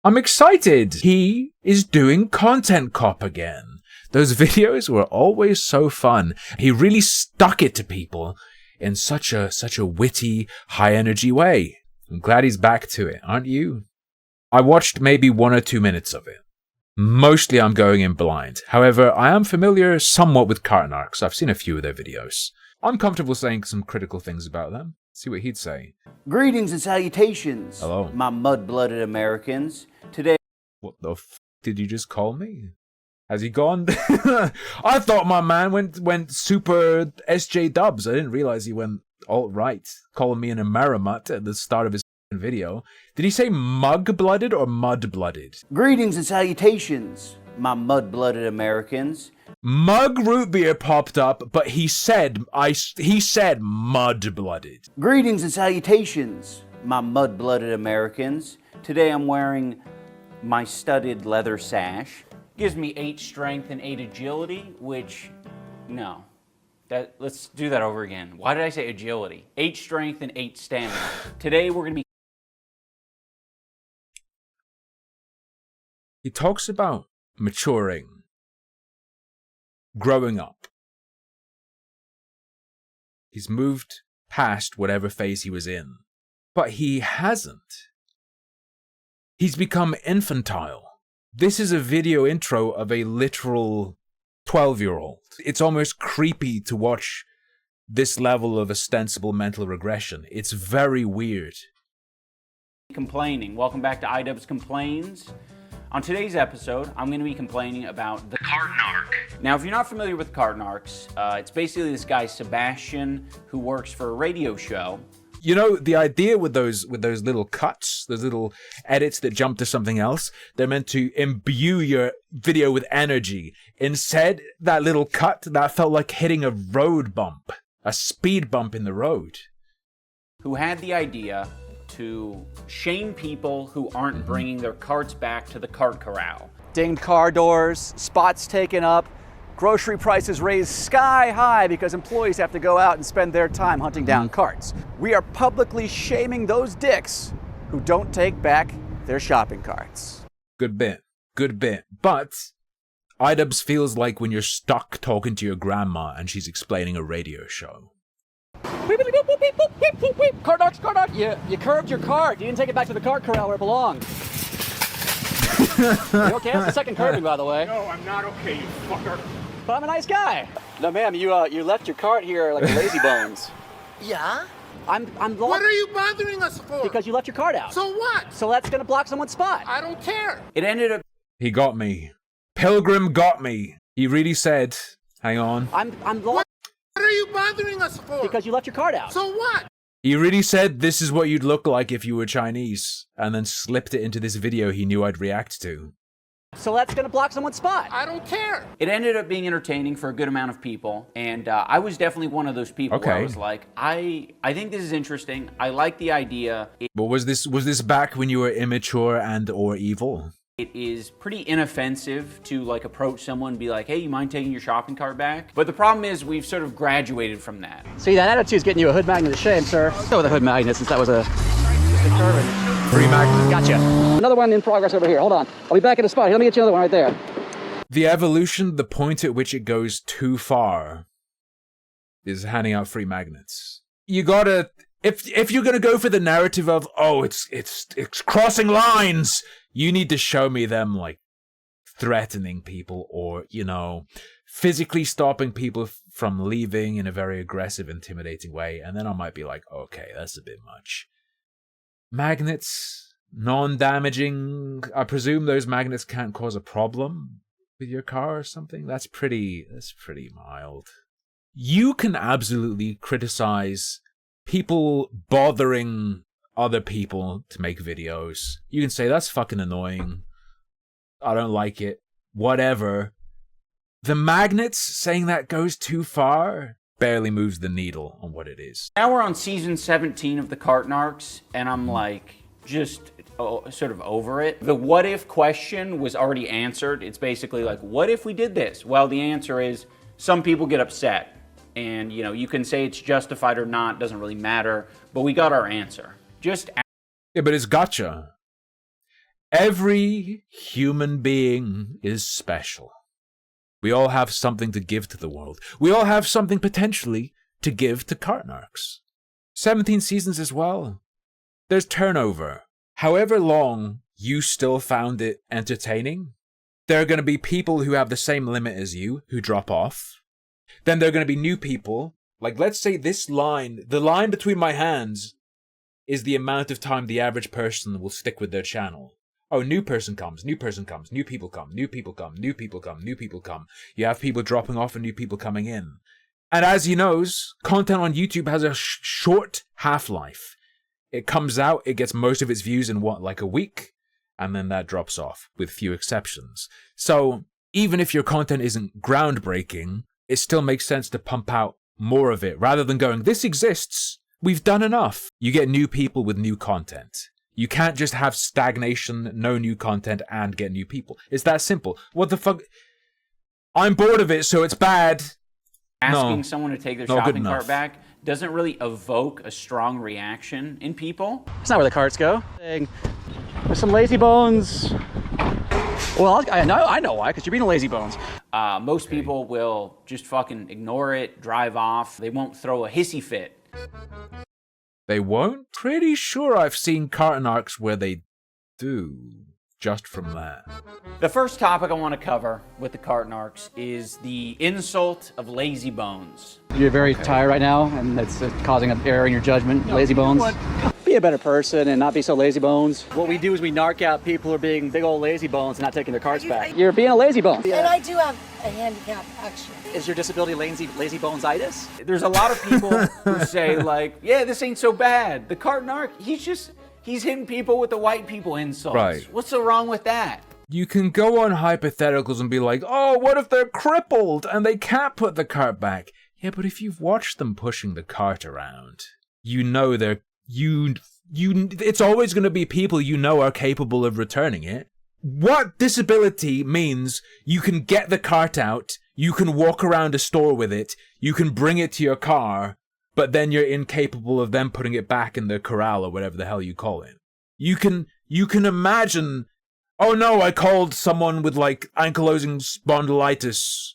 I'm excited. He is doing Content Cop again. Those videos were always so fun. He really stuck it to people in such a witty, high-energy way. I'm glad he's back to it, aren't you? I watched maybe 1 or 2 minutes of it. Mostly I'm going in blind. However, I am familiar somewhat with Narcs. I've seen a few of their videos. I'm comfortable saying some critical things about them. See what he'd say. Greetings and salutations, Hello. my mud-blooded Americans. Today... What the f did you just call me? Has he gone? I thought my man went super SJDubbbz. I didn't realize he went alt-right, calling me an Amerimut at the start of his video. Did he say mug-blooded or mud-blooded? Greetings and salutations, my mud-blooded Americans. Mug root beer popped up, but he said mud-blooded. Greetings and salutations, my mud-blooded Americans. Today I'm wearing my studded leather sash. Gives me 8 strength and 8 agility, which, no. Let's do that over again. Why did I say agility? 8 strength and 8 stamina. Today we're gonna be... He talks about maturing, growing up. He's moved past whatever phase he was in. But he hasn't. He's become infantile. This is a video intro of a literal 12-year-old. It's almost creepy to watch this level of ostensible mental regression. It's very weird. Complaining. Welcome back to iDubbbz Complains. On today's episode, I'm going to be complaining about the cart narc. Now, if you're not familiar with cart narcs, it's basically this guy Sebastian who works for a radio show. You know, the idea with those little cuts, those little edits that jump to something else, they're meant to imbue your video with energy. Instead, that little cut, that felt like hitting a road bump, a speed bump in the road. Who had the idea to shame people who aren't bringing their carts back to the cart corral. Dinged car doors, spots taken up, grocery prices raised sky high because employees have to go out and spend their time hunting down carts. We are publicly shaming those dicks who don't take back their shopping carts. Good bit. Good bit. But iDubbbz feels like when you're stuck talking to your grandma and she's explaining a radio show. Cart narcs, you curved your cart. You didn't take it back to the cart corral where it belonged. You okay? That's the second curving, by the way. No, I'm not okay, you fucker. But I'm a nice guy. No, ma'am, you left your cart here like a lazy bones. Yeah? What are you bothering us for? Because you left your cart out. So what? So that's gonna block someone's spot. I don't care. It ended up... He got me. Pilgrim got me. He really said, hang on. What are you bothering us for? Because you left your cart out. So what? He really said this is what you'd look like if you were Chinese, and then slipped it into this video he knew I'd react to. So that's gonna block someone's spot. I don't care. It ended up being entertaining for a good amount of people, and I was definitely one of those people where I was like, I think this is interesting. I like the idea. But was this back when you were immature and or evil? It is pretty inoffensive to like approach someone and be like, hey, you mind taking your shopping cart back? But the problem is we've sort of graduated from that. See, that attitude's getting you a hood magnet of shame, sir. Go with a hood magnet since that was a Free magnet. Gotcha. Another one in progress over here. Hold on. I'll be back in a spot. Here, let me get you another one right there. The evolution, the point at which it goes too far, is handing out free magnets. You gotta, if you're gonna go for the narrative of, oh, it's crossing lines, you need to show me them like threatening people or, you know, physically stopping people from leaving in a very aggressive, intimidating way, and then I might be like, okay, that's a bit much. Magnets, non-damaging. I presume those magnets can't cause a problem with your car or something. That's pretty mild. You can absolutely criticize people bothering other people to make videos. You can say, that's fucking annoying. I don't like it. Whatever. The magnets, saying that goes too far, barely moves the needle on what it is. Now we're on season 17 of the Cart Narcs, and I'm like, just sort of over it. The what if question was already answered. It's basically like, what if we did this? Well, the answer is some people get upset, and you know, you can say it's justified or not, doesn't really matter, but we got our answer. Just yeah, but it's gotcha. Every human being is special. We all have something to give to the world. We all have something potentially to give to Narcs. 17 seasons as well. There's turnover. However long you still found it entertaining, there are going to be people who have the same limit as you who drop off. Then there are going to be new people. Like, let's say this line, the line between my hands is the amount of time the average person will stick with their channel. Oh, new person comes, new person comes, new people come, new people come, new people come, new people come. You have people dropping off and new people coming in. And as he knows, content on YouTube has a short half-life. It comes out, it gets most of its views in like a week, and then that drops off, with few exceptions. So, even if your content isn't groundbreaking, it still makes sense to pump out more of it, rather than going, this exists, we've done enough. You get new people with new content. You can't just have stagnation, no new content, and get new people. It's that simple. What the fuck? I'm bored of it, so it's bad. Asking someone to take their shopping cart back doesn't really evoke a strong reaction in people. That's not where the carts go. There's some lazy bones. Well, I know why, because you're being a lazy bones. Most people will just fucking ignore it, drive off. They won't throw a hissy fit. They won't? Pretty sure I've seen Narcs where they do, just from that. The first topic I want to cover with the Narcs is the insult of lazy bones. You're very tired right now, and it's causing an error in your judgment, lazy bones. Be a better person and not be so lazy bones. What we do is we narc out people who are being big old lazy bones and not taking their carts back. You're being a lazy bone. And I do have a handicap, actually. Is your disability lazy bonesitis? There's a lot of people who say, like, yeah, this ain't so bad. The Narc, he's hitting people with the white people insults. Right. What's so wrong with that? You can go on hypotheticals and be like, oh, what if they're crippled and they can't put the cart back? Yeah, but if you've watched them pushing the cart around, you know it's always going to be people you know are capable of returning it. What disability means you can get the cart out, you can walk around a store with it, you can bring it to your car, but then you're incapable of them putting it back in the corral or whatever the hell you call it. You can imagine, oh no, I called someone with like ankylosing spondylitis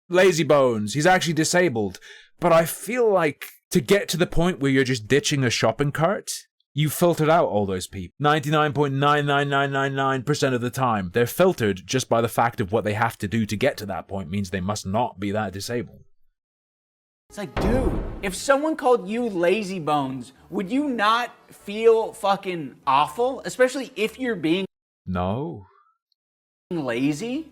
lazy bones. He's actually disabled. But I feel like to get to the point where you're just ditching a shopping cart, you filtered out all those people. 99.99999% of the time, they're filtered just by the fact of what they have to do to get to that point means they must not be that disabled. It's like, dude, if someone called you lazy bones, would you not feel fucking awful? Especially if you're being No. lazy?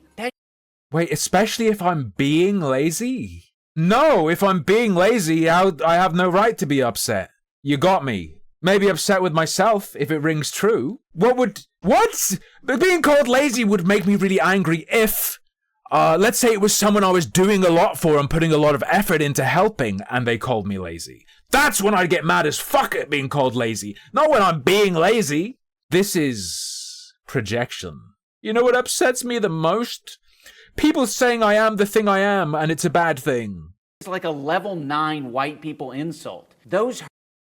Wait, especially if I'm being lazy? No, if I'm being lazy, I have no right to be upset. You got me. Maybe upset with myself if it rings true. What? Being called lazy would make me really angry if, let's say it was someone I was doing a lot for and putting a lot of effort into helping and they called me lazy. That's when I'd get mad as fuck at being called lazy. Not when I'm being lazy. This is projection. You know what upsets me the most? People saying I am the thing I am and it's a bad thing. It's like a level 9 white people insult. Those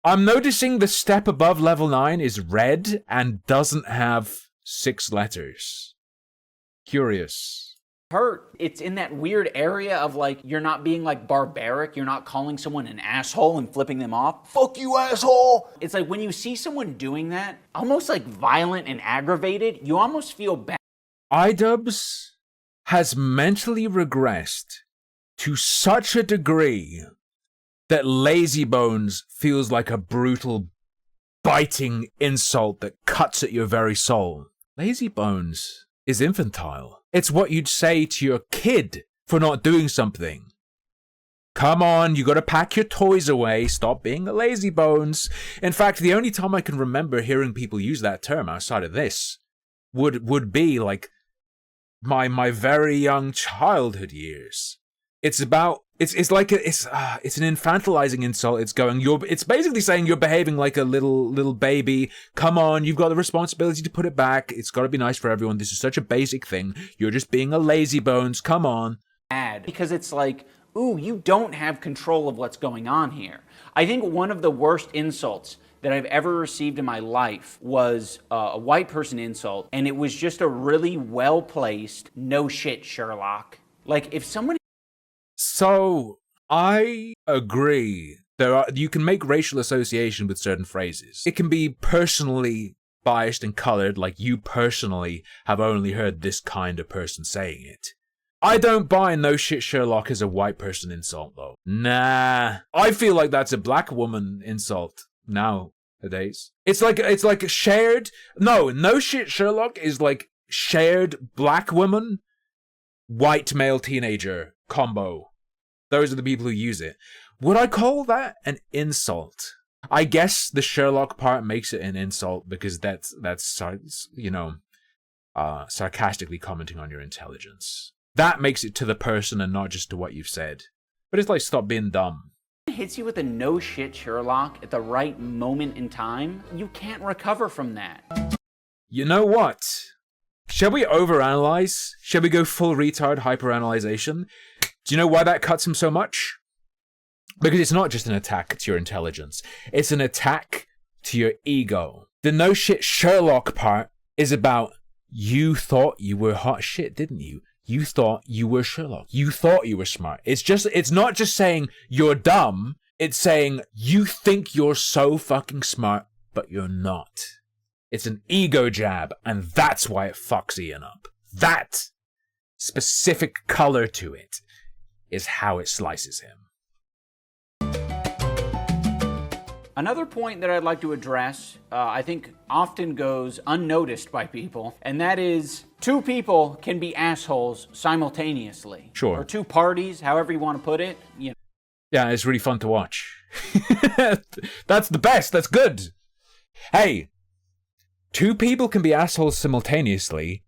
I'm noticing the step above level 9 is red and doesn't have 6 letters. Curious. hurt. It's in that weird area of like, you're not being like barbaric. You're not calling someone an asshole and flipping them off. Fuck you, asshole. It's like when you see someone doing that, almost like violent and aggravated, you almost feel bad. iDubbbz has mentally regressed to such a degree that lazybones feels like a brutal, biting insult that cuts at your very soul. Lazybones is infantile. It's what you'd say to your kid for not doing something. Come on, you gotta pack your toys away, stop being a lazybones. In fact, the only time I can remember hearing people use that term outside of this would be like my very young childhood years. It's about it's an infantilizing insult. It's basically saying you're behaving like a little baby. Come on, you've got the responsibility to put it back. It's got to be nice for everyone. This is such a basic thing. You're just being a lazybones. Come on. Because it's like, ooh, you don't have control of what's going on here. I think one of the worst insults that I've ever received in my life was a white person insult, and it was just a really well-placed, no shit, Sherlock. Like, if someone... So, I agree. You can make racial association with certain phrases. It can be personally biased and colored, like you personally have only heard this kind of person saying it. I don't buy no shit Sherlock as a white person insult, though. Nah. I feel like that's a black woman insult nowadays. It's like a shared... No shit Sherlock is like shared black woman, white male teenager combo. Those are the people who use it. Would I call that an insult? I guess the Sherlock part makes it an insult because that's you know, sarcastically commenting on your intelligence. That makes it to the person and not just to what you've said. But it's like, stop being dumb. hits you with a no shit Sherlock at the right moment in time, you can't recover from that. You know what? Shall we overanalyze? Shall we go full retard hyperanalyzation? Do you know why that cuts him so much? Because it's not just an attack to your intelligence. It's an attack to your ego. The no shit Sherlock part is about you thought you were hot shit, didn't you? You thought you were Sherlock. You thought you were smart. It's not just saying you're dumb. It's saying you think you're so fucking smart, but you're not. It's an ego jab, and that's why it fucks Ian up. That specific color to it is how it slices him. Another point that I'd like to address, I think often goes unnoticed by people, and that is two people can be assholes simultaneously. Sure. Or two parties, however you want to put it. You know. Yeah, it's really fun to watch. That's the best. That's good. Hey, two people can be assholes simultaneously,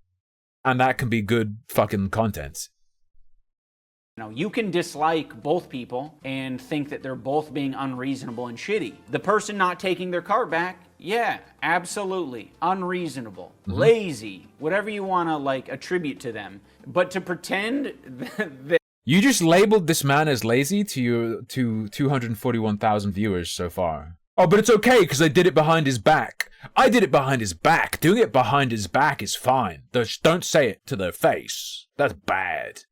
and that can be good fucking content. You know, you can dislike both people and think that they're both being unreasonable and shitty. The person not taking their car back, yeah, absolutely. Unreasonable, lazy, whatever you want to like attribute to them. But to pretend that... You just labeled this man as lazy to 241,000 viewers so far. Oh, but it's okay because I did it behind his back. I did it behind his back. Doing it behind his back is fine. Just don't say it to their face. That's bad.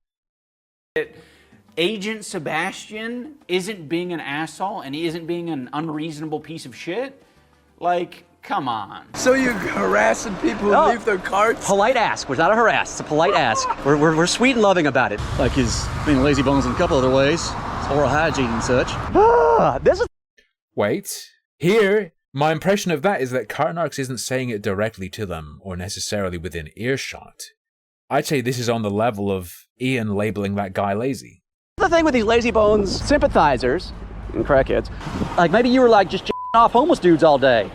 Agent Sebastian isn't being an asshole and he isn't being an unreasonable piece of shit. Like, come on. So you're harassing people who leave their carts? Polite ask. We're not a harass. It's a polite ask. We're sweet and loving about it. Like his being lazy bones in a couple other ways. His oral hygiene and such. This is... Wait. Here, my impression of that is that Narcs isn't saying it directly to them or necessarily within earshot. I'd say this is on the level of Ian labeling that guy lazy. The thing with these lazy bones sympathizers and crackheads, like maybe you were like just off homeless dudes all day.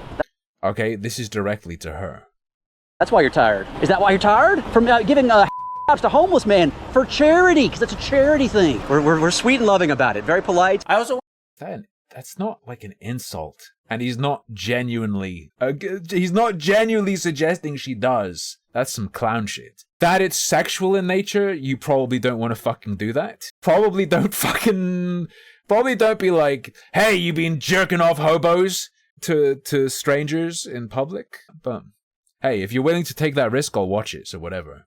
Okay, this is directly to her. That's why you're tired. Is that why you're tired? From giving to homeless men for charity, because it's a charity thing. We're sweet and loving about it. Very polite. I also... That's not like an insult. And he's not genuinely suggesting she does. That's some clown shit. That it's sexual in nature, you probably don't want to fucking do that. Probably don't be like, hey, you been jerking off hobos to strangers in public? But hey, if you're willing to take that risk, I'll watch it, so whatever.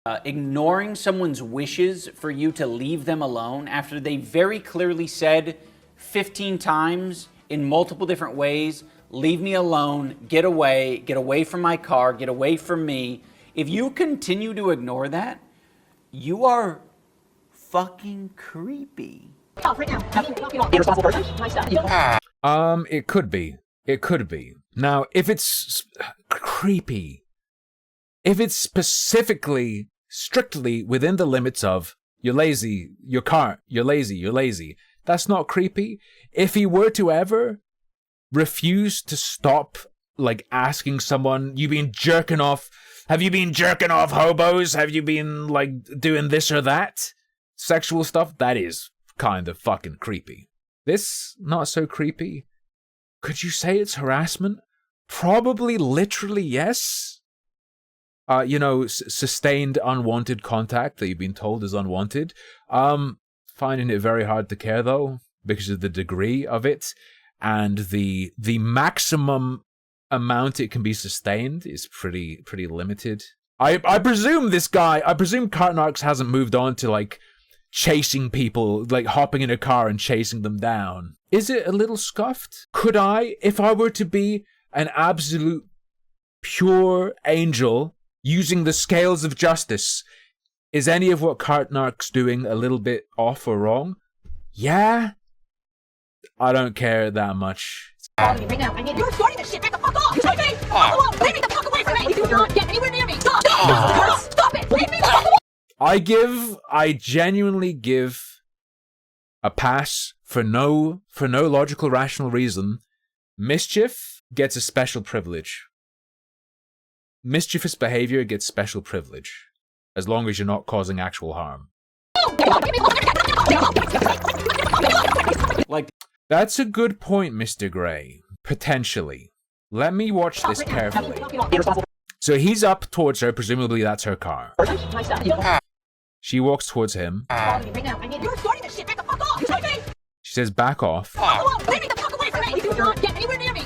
Ignoring someone's wishes for you to leave them alone after they very clearly said 15 times in multiple different ways, leave me alone, get away from my car, get away from me. If you continue to ignore that, you are fucking creepy. It could be. It could be. Now, if it's creepy, if it's specifically, strictly within the limits of you're lazy, you're lazy, that's not creepy. If he were to ever refuse to stop, like, asking someone, you been jerking off, have you been jerking off hobos? Have you been, like, doing this or that? Sexual stuff? That is kind of fucking creepy. This, not so creepy. Could you say it's harassment? Probably, literally, yes. Sustained unwanted contact that you've been told is unwanted. Finding it very hard to care, though, because of the degree of it. and the maximum amount it can be sustained is pretty limited. I presume Cart Narcs hasn't moved on to like chasing people, like hopping in a car and chasing them down. Is it a little scuffed? Could I, if I were to be an absolute pure angel using the scales of justice, is any of what Cart Narcs doing a little bit off or wrong? Yeah. I don't care that much. You're starting this shit. Back the fuck off. Leave me the fuck away from me. Do not get anywhere near me. Stop it. Leave me the fuck away. I genuinely give a pass for no logical, rational reason. Mischief gets a special privilege. Mischievous behavior gets special privilege, as long as you're not causing actual harm. Like, that's a good point, Mr. Gray. Potentially. Let me watch this carefully. So he's up towards her, presumably that's her car. She walks towards him. You're starting this shit. Back the fuck off. She says, back off. Leave me the fuck away from me. Do not get anywhere near me.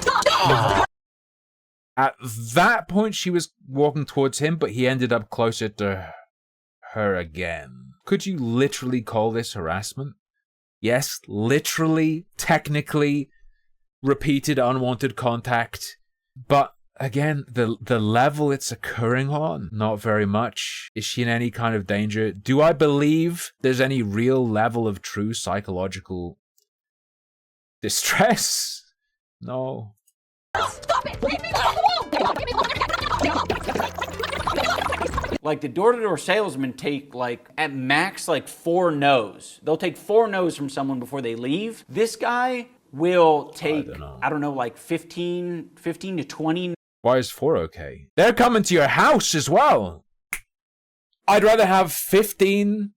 At that point, she was walking towards him, but he ended up closer to her again. Could you literally call this harassment? Yes, literally, technically, repeated unwanted contact. But again, the level it's occurring on, not very much. Is she in any kind of danger? Do I believe there's any real level of true psychological distress? No. Stop it. Leave me the fuck alone. Like the door-to-door salesmen take like at max like 4 no's. They'll take 4 no's from someone before they leave. This guy will take, I don't know, like 15 to 20. Why is 4 okay? They're coming to your house as well. I'd rather have 15.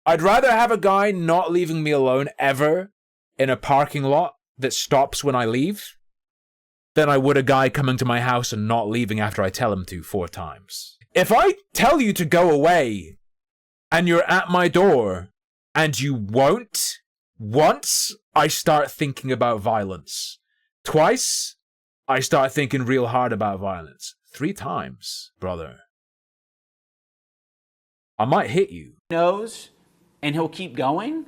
I'd rather have a guy not leaving me alone ever in a parking lot that stops when I leave than I would a guy coming to my house and not leaving after I tell him to 4 times. If I tell you to go away and you're at my door and you won't, once, I start thinking about violence. Twice, I start thinking real hard about violence. 3 times, brother. I might hit you. Knows, and he'll keep going.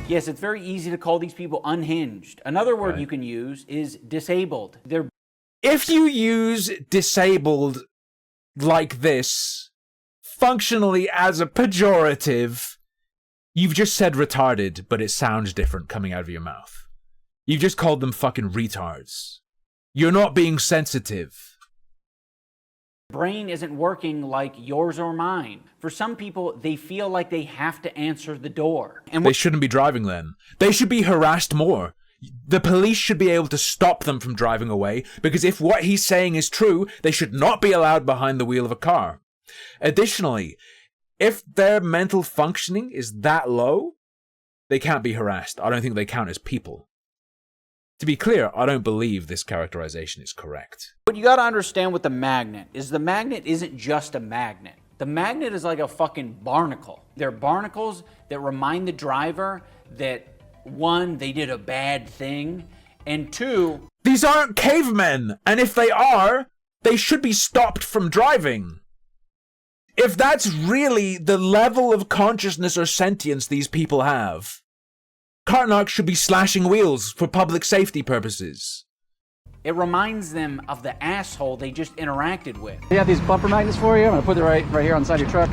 Yes, it's very easy to call these people unhinged. Another word you can use is disabled. If you use disabled like this, functionally as a pejorative, you've just said retarded, but it sounds different coming out of your mouth. You've just called them fucking retards. You're not being sensitive. Brain isn't working like yours or mine. For some people, they feel like they have to answer the door. And they shouldn't be driving then. They should be harassed more. The police should be able to stop them from driving away, because if what he's saying is true, they should not be allowed behind the wheel of a car. Additionally, if their mental functioning is that low, they can't be harassed. I don't think they count as people. To be clear, I don't believe this characterization is correct. What you gotta understand with the magnet is the magnet isn't just a magnet. The magnet is like a fucking barnacle. They're barnacles that remind the driver that, 1, they did a bad thing, and 2, these aren't cavemen, and if they are, they should be stopped from driving. If that's really the level of consciousness or sentience these people have, Cart Narcs should be slashing wheels for public safety purposes. it reminds them of the asshole they just interacted with. We have these bumper magnets for you. I'm gonna put it right here on the side of your truck.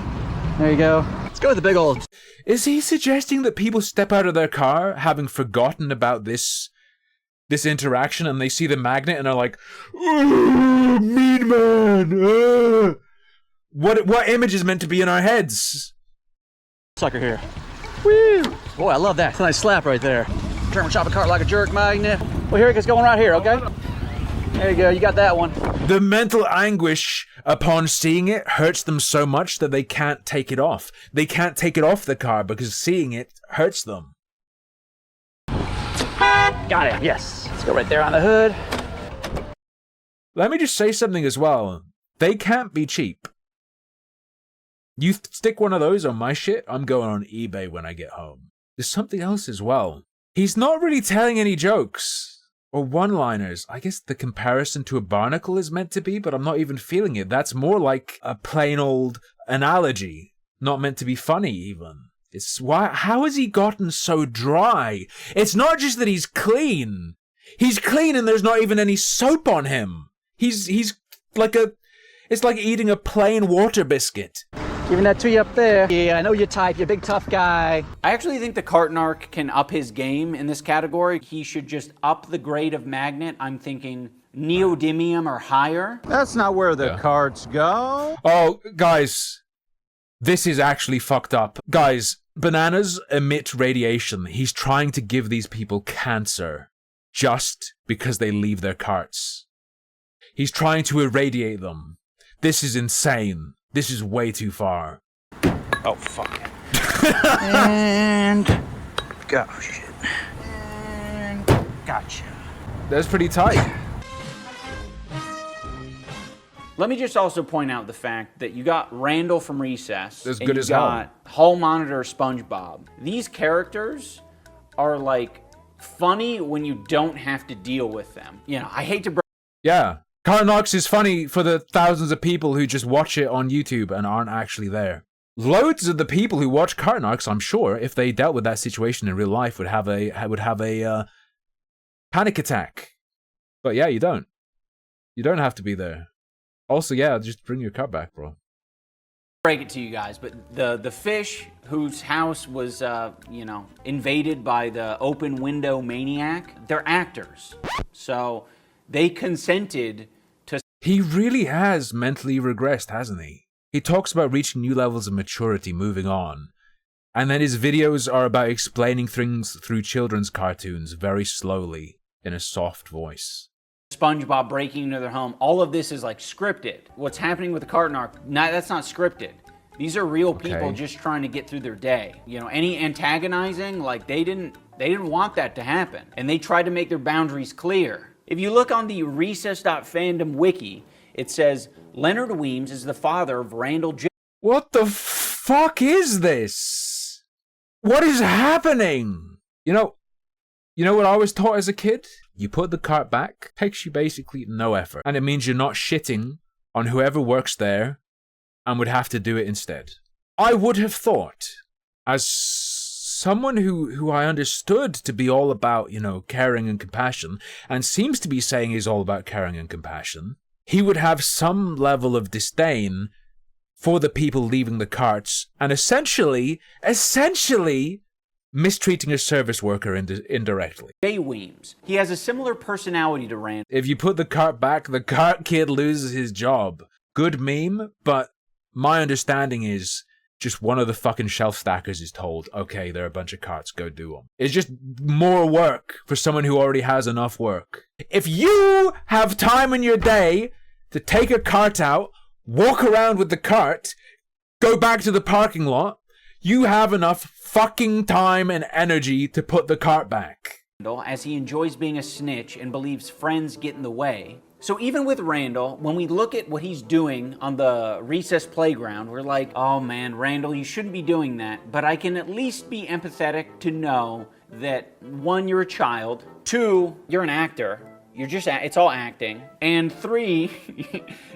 There you go. Let's go with the big old. Is he suggesting that people step out of their car having forgotten about this interaction and they see the magnet and are like, mean man, What image is meant to be in our heads? Sucker here. Woo! Boy, I love that. It's a nice slap right there. German shopping cart like a jerk magnet. Well, here it is, going right here, okay? There you go, you got that one. The mental anguish upon seeing it hurts them so much that they can't take it off. They can't take it off the car because seeing it hurts them. Got it, yes. Let's go right there on the hood. Let me just say something as well. They can't be cheap. You stick one of those on my shit, I'm going on eBay when I get home. There's something else as well. He's not really telling any jokes or one-liners. I guess the comparison to a barnacle is meant to be, but I'm not even feeling it. That's more like a plain old analogy, not meant to be funny even. It's why? How has he gotten so dry? It's not just that he's clean. He's clean and there's not even any soap on him. He's like it's like eating a plain water biscuit. Giving that to you up there. Yeah, I know you're type. You're a big tough guy. I actually think the cart narc can up his game in this category. He should just up the grade of magnet. I'm thinking neodymium or higher. That's not where the carts go. Oh, guys, this is actually fucked up. Guys, bananas emit radiation. He's trying to give these people cancer just because they leave their carts. He's trying to irradiate them. This is insane. This is way too far. Oh, fuck. And... go, shit. And... gotcha. That's pretty tight. Let me just also point out the fact that you got Randall from Recess. As and good you as hell. got Hall Monitor SpongeBob. These characters are like funny when you don't have to deal with them. You know, I hate to Yeah. Cart Narcs is funny for the thousands of people who just watch it on YouTube and aren't actually there. Loads of the people who watch Cart Narcs, I'm sure, if they dealt with that situation in real life, would have a panic attack. But yeah, you don't. You don't have to be there. Also, yeah, just bring your cart back, bro. break it to you guys, but the fish whose house was, invaded by the open window maniac, they're actors. So they consented to... He really has mentally regressed, hasn't he? He talks about reaching new levels of maturity, moving on. And then his videos are about explaining things through children's cartoons very slowly, in a soft voice. SpongeBob breaking into their home. All of this is like scripted. What's happening with the carton arc, that's not scripted. These are real people just trying to get through their day. You know, any antagonizing, like they didn't want that to happen. And they tried to make their boundaries clear. If you look on the recess.fandom wiki, it says Leonard Weems is the father of Randall J. What the fuck is this? What is happening? You know what I was taught as a kid? You put the cart back, takes you basically no effort. And it means you're not shitting on whoever works there and would have to do it instead. I would have thought, as someone who I understood to be all about, caring and compassion, and seems to be saying he's all about caring and compassion, he would have some level of disdain for the people leaving the carts and essentially mistreating a service worker indirectly. J. Weems. He has a similar personality to Rand. If you put the cart back, the cart kid loses his job. Good meme, but my understanding is just one of the fucking shelf stackers is told, okay, there are a bunch of carts, go do them. It's just more work for someone who already has enough work. If you have time in your day to take a cart out, walk around with the cart, go back to the parking lot, you have enough fucking time and energy to put the cart back. As he enjoys being a snitch and believes friends get in the way. So even with Randall, when we look at what he's doing on the recess playground, we're like, oh man, Randall, you shouldn't be doing that. But I can at least be empathetic to know that 1, you're a child, 2, you're an actor. You're just, it's all acting. And 3,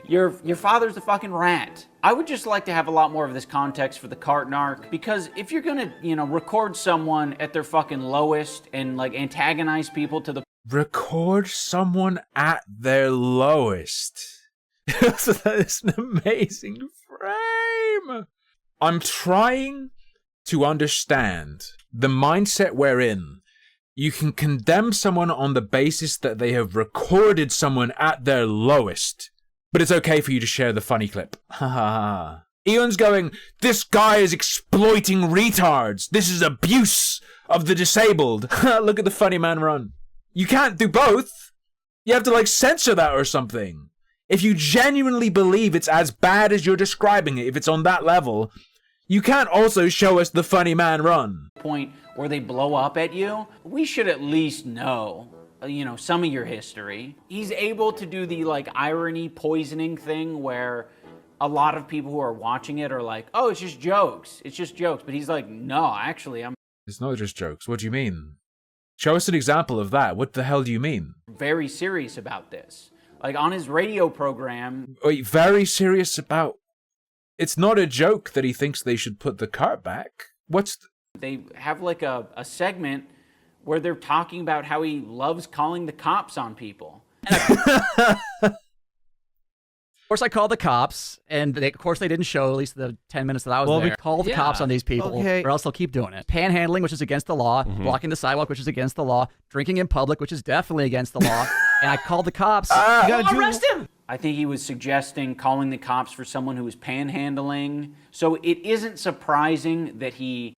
your father's a fucking rat. I would just like to have a lot more of this context for the carton arc, because if you're gonna, record someone at their fucking lowest and like antagonize people to the... Record someone at their lowest. That is an amazing frame. I'm trying to understand the mindset wherein you can condemn someone on the basis that they have recorded someone at their lowest, but it's okay for you to share the funny clip. Ha ha ha. Eon's going, this guy is exploiting retards. This is abuse of the disabled. Look at the funny man run. You can't do both. You have to censor that or something. If you genuinely believe it's as bad as you're describing it, if it's on that level, you can't also show us the funny man run. Point where they blow up at you, we should at least know, some of your history. He's able to do the irony poisoning thing where a lot of people who are watching it are like, oh, it's just jokes. It's just jokes. But he's like, no, actually, It's not just jokes. What do you mean? Show us an example of that. What the hell do you mean? Very serious about this. Like on his radio program. Wait, very serious about... It's not a joke that he thinks they should put the cart back. They have like a segment where they're talking about how he loves calling the cops on people. Of course, I called the cops, and of course they didn't show at least the 10 minutes that I was there. Call the cops on these people, or else they'll keep doing it. Panhandling, which is against the law. Blocking the sidewalk, which is against the law. Drinking in public, which is definitely against the law. And I called the cops. Arrest him! I think he was suggesting calling the cops for someone who was panhandling. So it isn't surprising that he...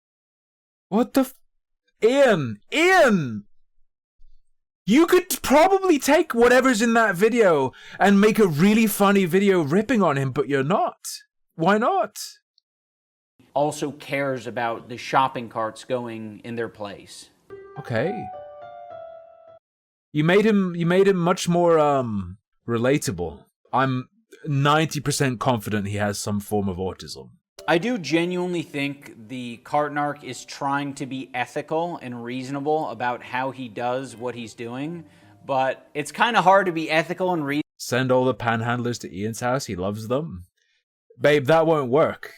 What the... Ian! You could probably take whatever's in that video and make a really funny video ripping on him, but you're not. Why not? Also cares about the shopping carts going in their place. Okay. You made him much more relatable. I'm 90% confident he has some form of autism. I do genuinely think the cart narc is trying to be ethical and reasonable about how he does what he's doing, but it's kind of hard to be ethical and reasonable. Send all the panhandlers to Ian's house. He loves them. Babe, that won't work.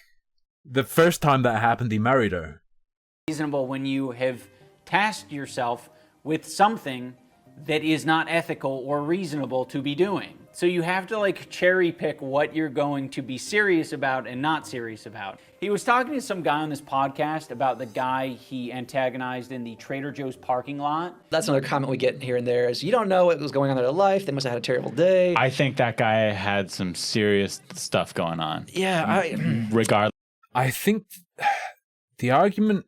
The first time that happened, he married her. Reasonable when you have tasked yourself with something that is not ethical or reasonable to be doing. So you have to like cherry pick what you're going to be serious about and not serious about. He was talking to some guy on this podcast about the guy he antagonized in the Trader Joe's parking lot. That's another comment we get here and there is, you don't know what was going on in their life. They must have had a terrible day. I think that guy had some serious stuff going on. Yeah, regardless. I think the argument...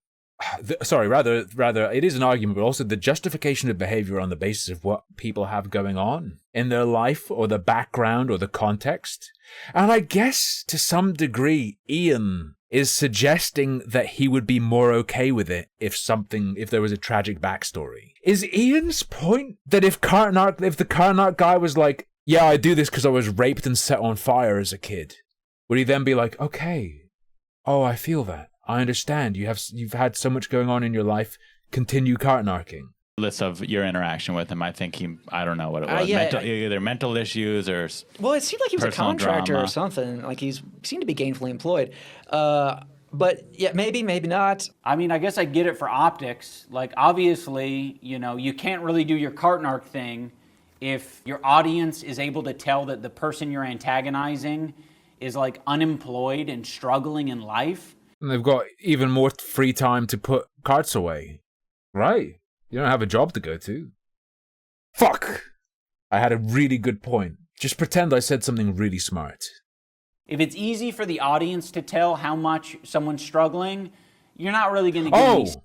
rather, it is an argument, but also the justification of behavior on the basis of what people have going on in their life, or the background, or the context. And I guess, to some degree, Ian is suggesting that he would be more okay with it if there was a tragic backstory. Is Ian's point that if the cart narc guy was like, yeah, I do this because I was raped and set on fire as a kid, would he then be like, okay, oh, I feel that. I understand. You've had so much going on in your life. Continue cart narking. List of your interaction with him, I think I don't know what it was. Either mental issues or... Well, it seemed like he was a contractor drama. or something. Like he seemed to be gainfully employed. But yeah, maybe not. I mean, I guess I get it for optics. Like, obviously, you can't really do your cart narc thing if your audience is able to tell that the person you're antagonizing is like unemployed and struggling in life. And they've got even more free time to put carts away. Right. You don't have a job to go to. Fuck! I had a really good point. Just pretend I said something really smart. If it's easy for the audience to tell how much someone's struggling, you're not really going to get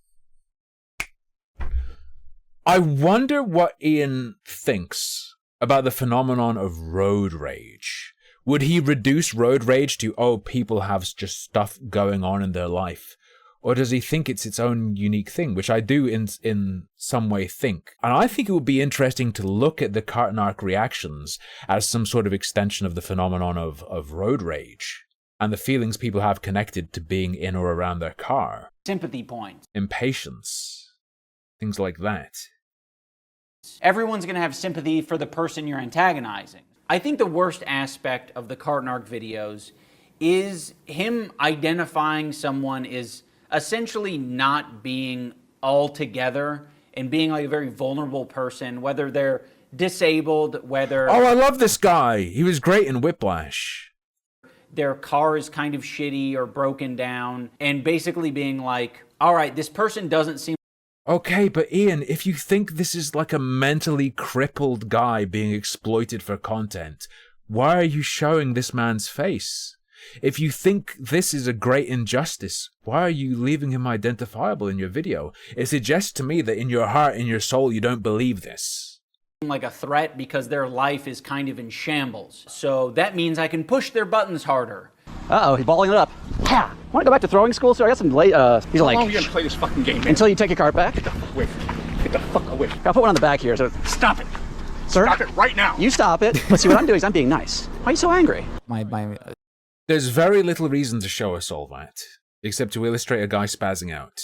I wonder what Ian thinks about the phenomenon of road rage. Would he reduce road rage to, oh, people have just stuff going on in their life? Or does he think it's its own unique thing, which I do in some way think. And I think it would be interesting to look at the cart narc reactions as some sort of extension of the phenomenon of road rage and the feelings people have connected to being in or around their car. Sympathy points. Impatience. Things like that. Everyone's going to have sympathy for the person you're antagonizing. I think the worst aspect of the cart narc videos is him identifying someone as essentially not being all together and being like a very vulnerable person, whether they're disabled, whether... Oh, I love this guy. He was great in Whiplash. Their car is kind of shitty or broken down, and basically being like, all right, this person doesn't seem... Okay, but Ian, if you think this is like a mentally crippled guy being exploited for content, why are you showing this man's face? If you think this is a great injustice, why are you leaving him identifiable in your video? It suggests to me that in your heart, in your soul, you don't believe this. Like a threat because their life is kind of in shambles. So that means I can push their buttons harder. Uh-oh, he's balling it up. Ha! Want to go back to throwing school, sir? I got some late, he's like... How long are you gonna play this fucking game, man? Until you take your cart back. Get the fuck away from me. Get the fuck away from me. I'll put one on the back here, so... Stop it! Sir? Stop it right now! You stop it. But see, what I'm doing is I'm being nice. Why are you so angry? There's very little reason to show us all that, except to illustrate a guy spazzing out.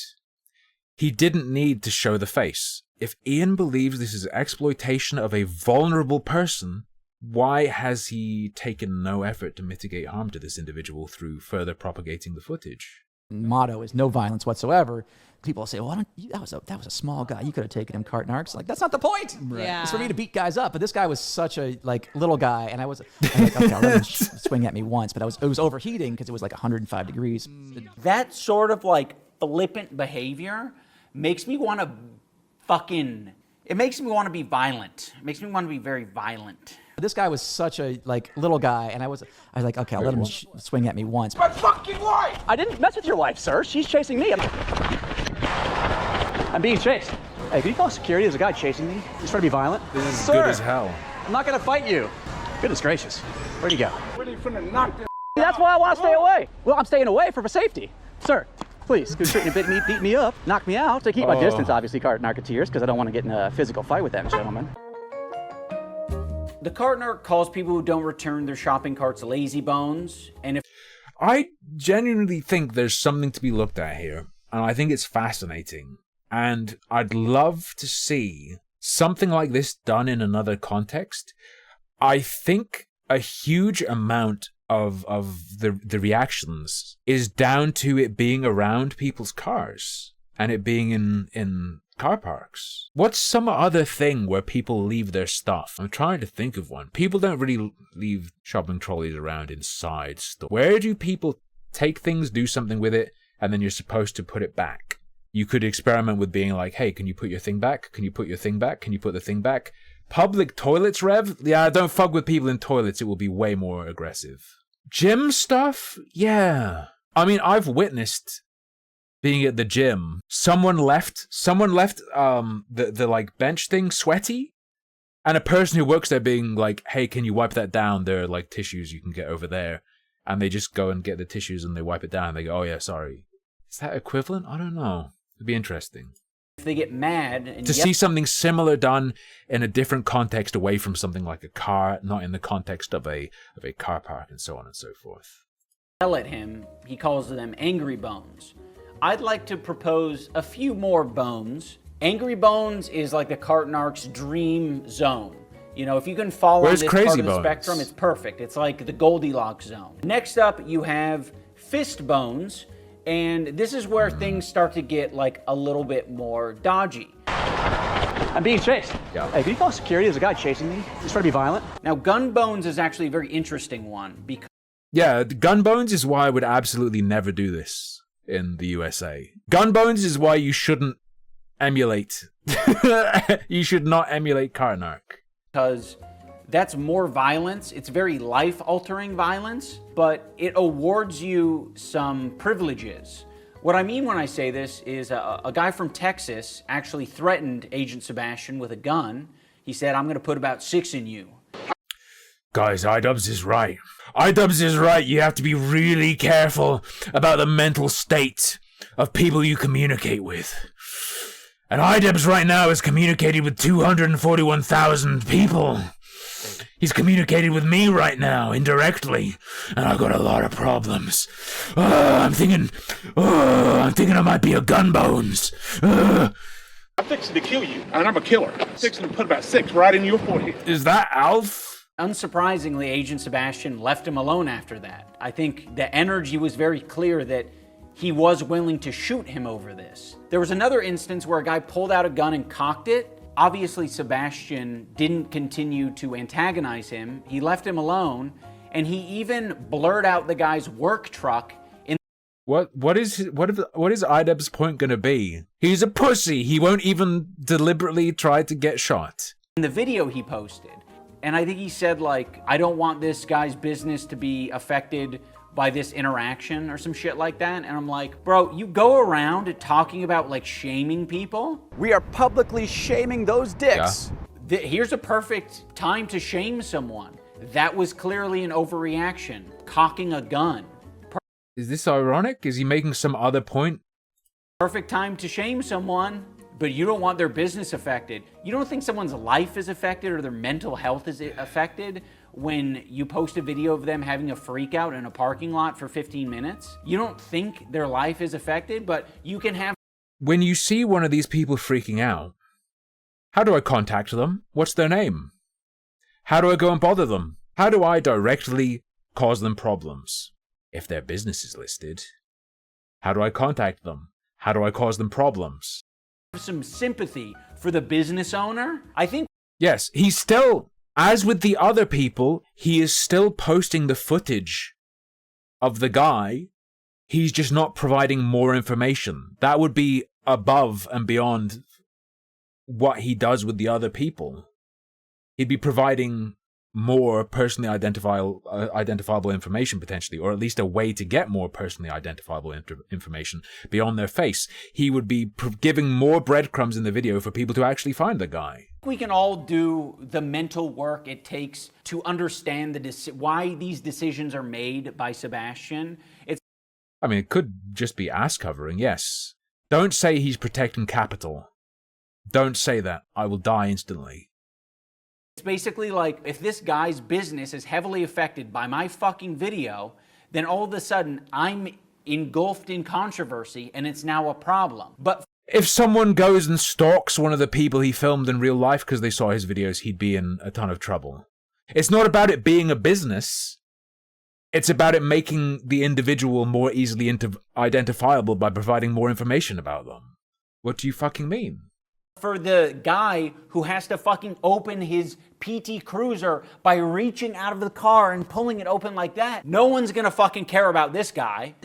He didn't need to show the face. If Ian believes this is exploitation of a vulnerable person, why has he taken no effort to mitigate harm to this individual through further propagating the footage? Motto is no violence whatsoever. People say, well, that was a small guy. You could have taken him, cart narcs. Like, that's not the point. Right. Yeah. It's for me to beat guys up. But this guy was such a little guy, and I was like, okay, I'll let him swing at me once. But it was overheating because it was like 105 degrees. That sort of like flippant behavior makes me want to it makes me want to be violent. It makes me want to be very violent. This guy was such a little guy, and I was like, okay, I'll let him swing at me once. My fucking wife! I didn't mess with your wife, sir. She's chasing me. I'm being chased. Hey, can you call security? There's a guy chasing me. He's trying to be violent. This is sir, good as hell. I'm not going to fight you. Goodness gracious. Where'd he go? Really finna knock this. That's why I want to stay away. Well, I'm staying away for safety. Sir, please, could you beat me up, knock me out. To keep my distance, obviously, cart narcoteers, because I don't want to get in a physical fight with them gentlemen. The cart narc calls people who don't return their shopping carts lazy bones, and if I genuinely think there's something to be looked at here, and I think it's fascinating. And I'd love to see something like this done in another context. I think a huge amount of the reactions is down to it being around people's cars and it being in car parks. What's some other thing where people leave their stuff? I'm trying to think of one. People don't really leave shopping trolleys around inside stuff. Where do people take things, do something with it, and then you're supposed to put it back? You could experiment with being like, hey, can you put your thing back? Can you put your thing back? Can you put the thing back? Public toilets, Rev? Yeah, don't fuck with people in toilets. It will be way more aggressive. Gym stuff? Yeah. I mean, I've witnessed being at the gym. Someone left the like bench thing sweaty, and a person who works there being like, hey, can you wipe that down? There are like tissues you can get over there. And they just go and get the tissues and they wipe it down. And they go, oh yeah, sorry. Is that equivalent? I don't know. It'd be interesting. If they get mad and to see something similar done in a different context away from something like a car, not in the context of a car park and so on and so forth. Yell at him, he calls them angry bones. I'd like to propose a few more bones. Angry bones is like the cart narc's dream zone. You know, if you can fall on this part of the spectrum, it's perfect. It's like the Goldilocks zone. Next up, you have fist bones. And this is where things start to get like a little bit more dodgy. I'm being chased. Yeah. Hey, can you call security? There's a guy chasing me. He's trying to be violent. Now, gun bones is actually a very interesting one because yeah, gun bones is why I would absolutely never do this in the USA. Gun bones is why you shouldn't emulate. You should not emulate car narc. Because that's more violence. It's very life-altering violence, but it awards you some privileges. What I mean when I say this is a guy from Texas actually threatened Agent Sebastian with a gun. He said, I'm going to put about 6 in you. Guys, iDubbbz is right. iDubbbz is right. You have to be really careful about the mental state of people you communicate with. And iDubbbz right now is communicating with 241,000 people. He's communicated with me right now, indirectly, and I've got a lot of problems. I'm thinking I might be a gun bones. I'm fixing to kill you, and I'm a killer. I'm fixing to put about 6 right in your forehead. Is that Alf? Unsurprisingly, Agent Sebastian left him alone after that. I think the energy was very clear that he was willing to shoot him over this. There was another instance where a guy pulled out a gun and cocked it. Obviously, Sebastian didn't continue to antagonize him. He left him alone, and he even blurred out the guy's work truck. What is iDubbbz's point gonna be? He's a pussy. He won't even deliberately try to get shot. In the video he posted, and I think he said like, I don't want this guy's business to be affected by this interaction or some shit like that. And I'm like, bro, you go around talking about like shaming people. We are publicly shaming those dicks. Yeah. Here's a perfect time to shame someone. That was clearly an overreaction. Cocking a gun. Is this ironic? Is he making some other point? Perfect time to shame someone, but you don't want their business affected. You don't think someone's life is affected or their mental health is affected when you post a video of them having a freak out in a parking lot for 15 minutes? You don't think their life is affected, but you can have... When you see one of these people freaking out, How do I contact them? What's their name? How do I go and bother them? How do I directly cause them problems? If their business is listed, how do I contact them? How do I cause them problems? Some sympathy for the business owner. I think. Yes, he's still, as with the other people, he is still posting the footage of the guy. He's just not providing more information. That would be above and beyond what he does with the other people. He'd be providing more personally identifiable information, potentially, or at least a way to get more personally identifiable information beyond their face. He would be giving more breadcrumbs in the video for people to actually find the guy. We can all do the mental work it takes to understand why these decisions are made by Sebastian. I mean, it could just be ass covering, yes. Don't say he's protecting capital. Don't say that. I will die instantly. It's basically like, if this guy's business is heavily affected by my fucking video, then all of a sudden I'm engulfed in controversy and it's now a problem. But if someone goes and stalks one of the people he filmed in real life because they saw his videos, he'd be in a ton of trouble. It's not about it being a business. It's about it making the individual more easily identifiable by providing more information about them. What do you fucking mean? For the guy who has to fucking open his PT Cruiser by reaching out of the car and pulling it open like that, no one's gonna fucking care about this guy.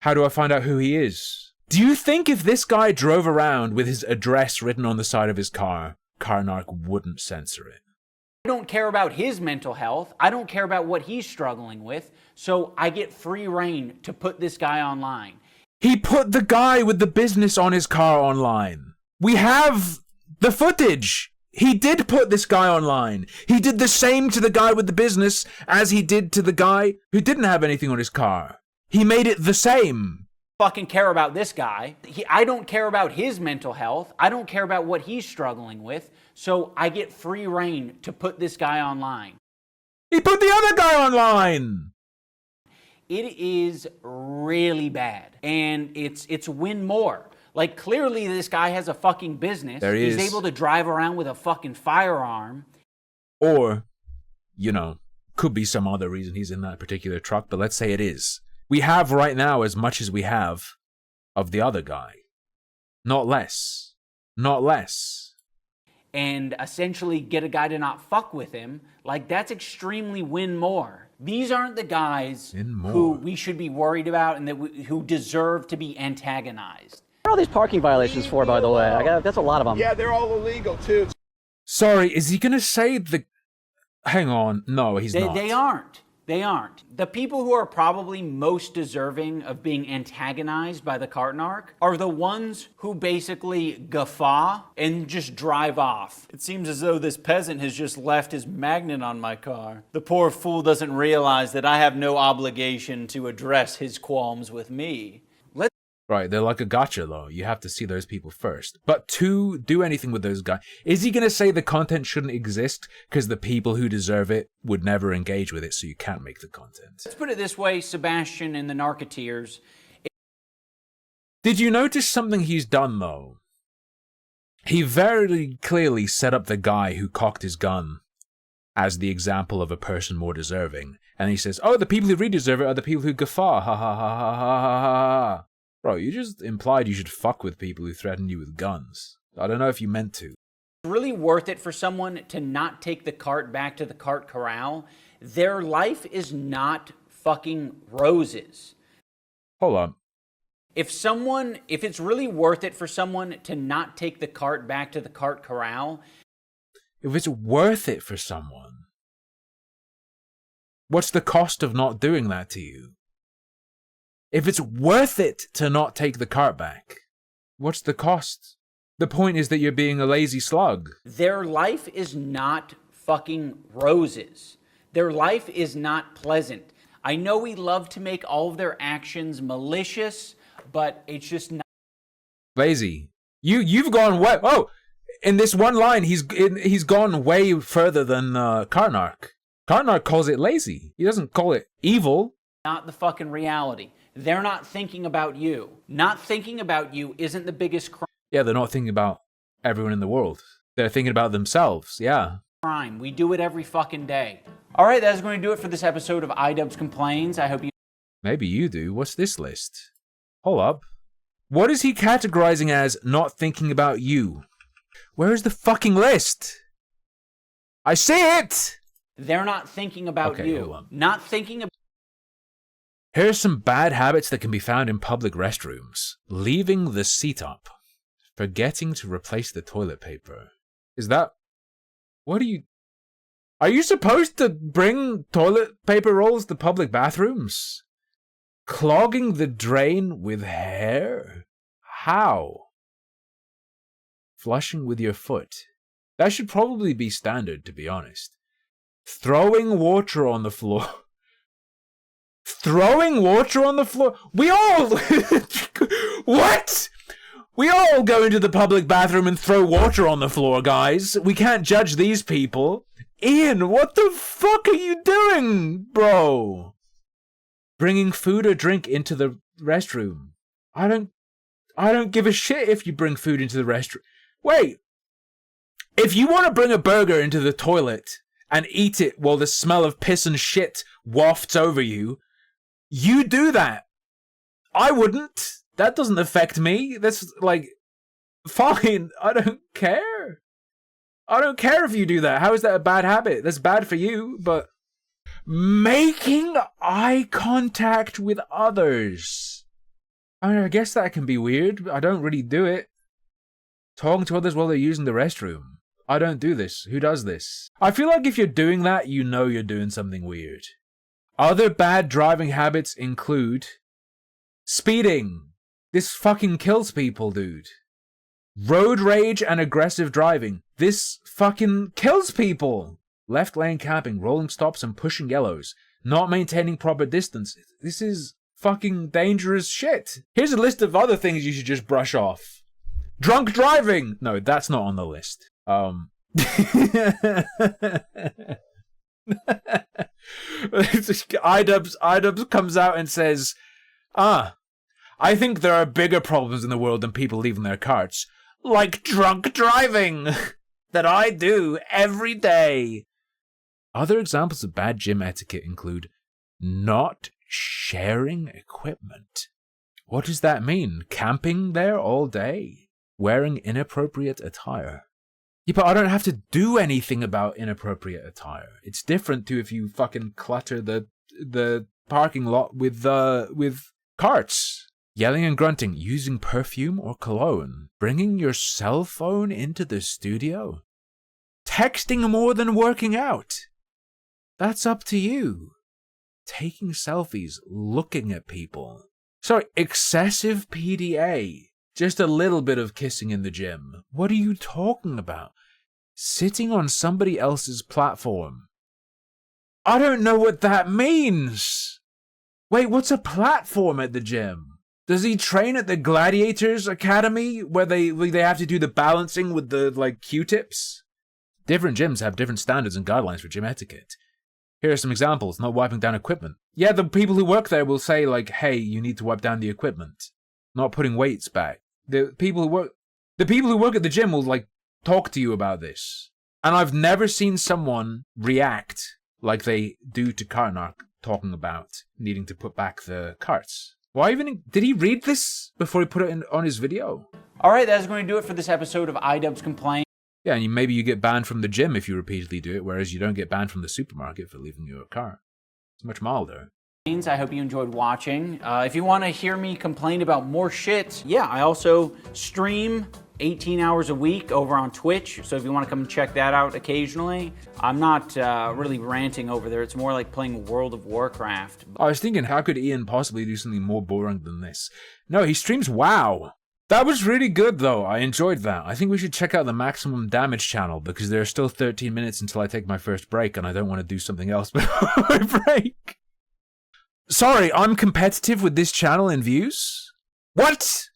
How do I find out who he is? Do you think if this guy drove around with his address written on the side of his car, Narc wouldn't censor it? I don't care about his mental health. I don't care about what he's struggling with. So I get free reign to put this guy online. He put the guy with the business on his car online. We have the footage. He did put this guy online. He did the same to the guy with the business as he did to the guy who didn't have anything on his car. He made it the same. Fucking care about this guy. I don't care about his mental health. I don't care about what he's struggling with. So I get free reign to put this guy online. He put the other guy online. It is really bad. And it's win more. Like, clearly this guy has a fucking business. There he is. He's able to drive around with a fucking firearm. Or, you know, could be some other reason he's in that particular truck, but let's say it is. We have right now as much as we have of the other guy. Not less. Not less. And essentially get a guy to not fuck with him. Like, that's extremely win more. These aren't the guys who we should be worried about and who deserve to be antagonized. What are all these parking violations for, by the way? That's a lot of them. Yeah, they're all illegal, too. Sorry, is he going to say the... Hang on. No, he's not. They aren't. They aren't. The people who are probably most deserving of being antagonized by the cart narc are the ones who basically guffaw and just drive off. It seems as though this peasant has just left his magnet on my car. The poor fool doesn't realize that I have no obligation to address his qualms with me. Right, they're like a gotcha, though. You have to see those people first. But to do anything with those guys, is he going to say the content shouldn't exist because the people who deserve it would never engage with it, so you can't make the content? Let's put it this way, Sebastian and the Narcoteers. Did you notice something he's done, though? He very clearly set up the guy who cocked his gun as the example of a person more deserving. And he says, oh, the people who really deserve it are the people who guffaw. Ha ha ha ha ha ha ha. Bro, you just implied you should fuck with people who threaten you with guns. I don't know if you meant to. It's really worth it for someone to not take the cart back to the cart corral. Their life is not fucking roses. Hold on. If it's really worth it for someone to not take the cart back to the cart corral. If it's worth it for someone, what's the cost of not doing that to you? If it's worth it to not take the cart back, what's the cost? The point is that you're being a lazy slug. Their life is not fucking roses. Their life is not pleasant. I know we love to make all of their actions malicious, but it's just not. Lazy. You've gone way... Oh! In this one line, he's gone way further than Cart Narc. Cart Narc calls it lazy. He doesn't call it evil. Not the fucking reality. They're not thinking about you. Not thinking about you isn't the biggest crime. Yeah, they're not thinking about everyone in the world. They're thinking about themselves, yeah. Crime. We do it every fucking day. All right, that's going to do it for this episode of iDubbbz Complains. I hope you... Maybe you do. What's this list? Hold up. What is he categorizing as not thinking about you? Where is the fucking list? I see it! They're not thinking about you. Not thinking about... Here's some bad habits that can be found in public restrooms. Leaving the seat up. Forgetting to replace the toilet paper. Is that... What are you... Are you supposed to bring toilet paper rolls to public bathrooms? Clogging the drain with hair? How? Flushing with your foot. That should probably be standard, to be honest. Throwing water on the floor. Throwing water on the floor? We all... What? We all go into the public bathroom and throw water on the floor, guys. We can't judge these people. Ian, what the fuck are you doing, bro? Bringing food or drink into the restroom. I don't give a shit if you bring food into the restroom. Wait. If you want to bring a burger into the toilet and eat it while the smell of piss and shit wafts over you, you do that. I wouldn't. That doesn't affect me. That's like, fine. I don't care. I don't care if you do that. How is that a bad habit? That's bad for you, but... Making eye contact with others. I mean, I guess that can be weird, but I don't really do it. Talking to others while they're using the restroom. I don't do this. Who does this? I feel like if you're doing that, you know you're doing something weird. Other bad driving habits include... Speeding. This fucking kills people, dude. Road rage and aggressive driving. This fucking kills people. Left lane camping, rolling stops and pushing yellows. Not maintaining proper distance. This is fucking dangerous shit. Here's a list of other things you should just brush off. Drunk driving. No, that's not on the list. iDubbbz comes out and says, I think there are bigger problems in the world than people leaving their carts. Like drunk driving. That I do every day. Other examples of bad gym etiquette include not sharing equipment. What does that mean? Camping there all day? Wearing inappropriate attire? Yeah, but I don't have to do anything about inappropriate attire. It's different to if you fucking clutter the parking lot with carts. Yelling and grunting, using perfume or cologne, bringing your cell phone into the studio, texting more than working out. That's up to you. Taking selfies, looking at people. Sorry, excessive PDA. Just a little bit of kissing in the gym. What are you talking about? Sitting on somebody else's platform. I don't know what that means. Wait, what's a platform at the gym? Does he train at the Gladiators Academy where they have to do the balancing with the like Q-tips? Different gyms have different standards and guidelines for gym etiquette. Here are some examples. Not wiping down equipment. Yeah, the people who work there will say like, hey, you need to wipe down the equipment. Not putting weights back. The people who work at the gym will like talk to you about this. And I've never seen someone react like they do to Karnak talking about needing to put back the carts. Why even... Did he read this before he put it on his video? All right, that's going to do it for this episode of iDubbbz Complain. Yeah, and maybe you get banned from the gym if you repeatedly do it, whereas you don't get banned from the supermarket for leaving your car. It's much milder. I hope you enjoyed watching. If you want to hear me complain about more shit, yeah, I also stream 18 hours a week over on Twitch, so if you want to come check that out occasionally. I'm not really ranting over there. It's more like playing World of Warcraft. I was thinking, how could Ian possibly do something more boring than this? No, he streams WoW. That was really good, though. I enjoyed that. I think we should check out the Maximum Damage channel, because there are still 13 minutes until I take my first break, and I don't want to do something else before my break. Sorry, I'm competitive with this channel in views? What?